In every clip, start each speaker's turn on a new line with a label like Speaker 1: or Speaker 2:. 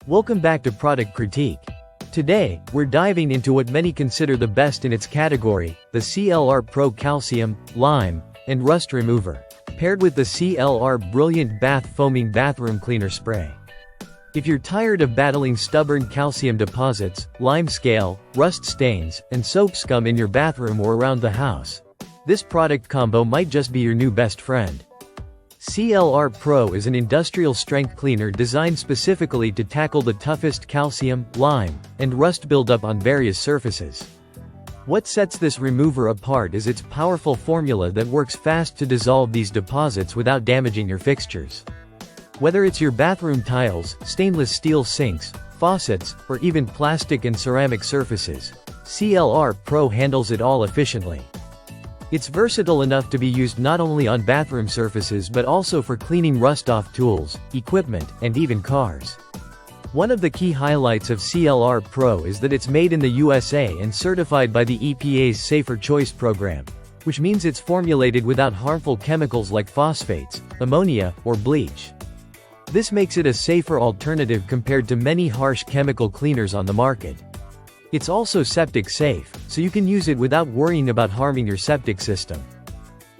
Speaker 1: Welcome back to Product Critique. Today, we're diving into what many consider the best in its category, the CLR Pro Calcium, Lime, and Rust Remover, paired with the CLR Brilliant Bath Foaming Bathroom Cleaner Spray. If you're tired of battling stubborn calcium deposits, lime scale, rust stains, and soap scum in your bathroom or around the house, this product combo might just be your new best friend. CLR Pro is an industrial-strength cleaner designed specifically to tackle the toughest calcium, lime, and rust buildup on various surfaces. What sets this remover apart is its powerful formula that works fast to dissolve these deposits without damaging your fixtures. Whether it's your bathroom tiles, stainless steel sinks, faucets, or even plastic and ceramic surfaces, CLR Pro handles it all efficiently. It's versatile enough to be used not only on bathroom surfaces but also for cleaning rust-off tools, equipment, and even cars. One of the key highlights of CLR Pro is that it's made in the USA and certified by the EPA's Safer Choice program, which means it's formulated without harmful chemicals like phosphates, ammonia, or bleach. This makes it a safer alternative compared to many harsh chemical cleaners on the market. It's also septic safe, so you can use it without worrying about harming your septic system.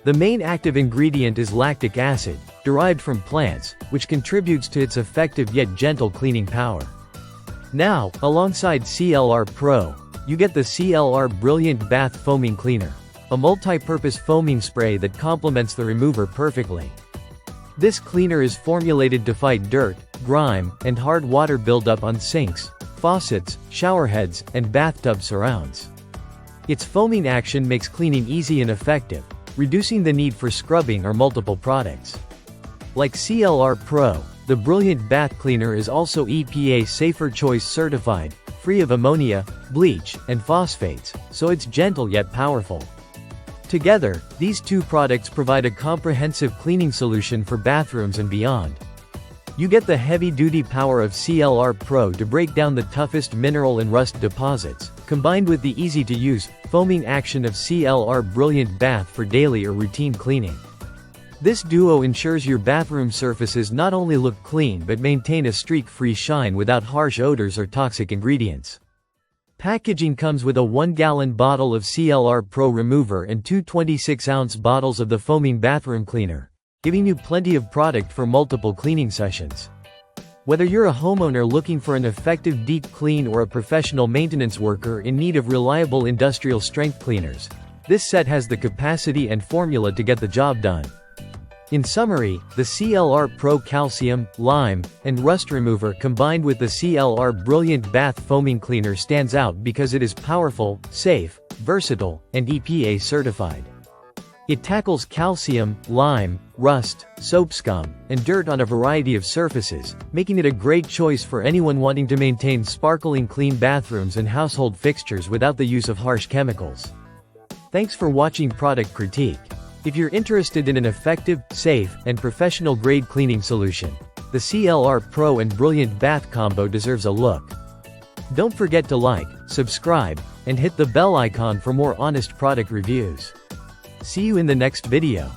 Speaker 1: The main active ingredient is lactic acid, derived from plants, which contributes to its effective yet gentle cleaning power. Now, alongside CLR Pro, you get the CLR Brilliant Bath Foaming Cleaner, a multi-purpose foaming spray that complements the remover perfectly. This cleaner is formulated to fight dirt, grime, and hard water buildup on sinks, faucets, showerheads, and bathtub surrounds. Its foaming action makes cleaning easy and effective, reducing the need for scrubbing or multiple products. Like CLR Pro, the Brilliant Bath Cleaner is also EPA Safer Choice certified, free of ammonia, bleach, and phosphates, so it's gentle yet powerful. Together, these two products provide a comprehensive cleaning solution for bathrooms and beyond. You get the heavy-duty power of CLR Pro to break down the toughest mineral and rust deposits, combined with the easy-to-use, foaming action of CLR Brilliant Bath for daily or routine cleaning. This duo ensures your bathroom surfaces not only look clean but maintain a streak-free shine without harsh odors or toxic ingredients. Packaging comes with a 1-gallon bottle of CLR Pro Remover and two 26-ounce bottles of the foaming bathroom cleaner, giving you plenty of product for multiple cleaning sessions. Whether you're a homeowner looking for an effective deep clean or a professional maintenance worker in need of reliable industrial strength cleaners, this set has the capacity and formula to get the job done. In summary, the CLR Pro Calcium, Lime, and Rust Remover combined with the CLR Brilliant Bath Foaming Cleaner stands out because it is powerful, safe, versatile, and EPA certified. It tackles calcium, lime, rust, soap scum, and dirt on a variety of surfaces, making it a great choice for anyone wanting to maintain sparkling clean bathrooms and household fixtures without the use of harsh chemicals. Thanks for watching Product Critique. If you're interested in an effective, safe, and professional-grade cleaning solution, the CLR Pro and Brilliant Bath combo deserves a look. Don't forget to like, subscribe, and hit the bell icon for more honest product reviews. See you in the next video.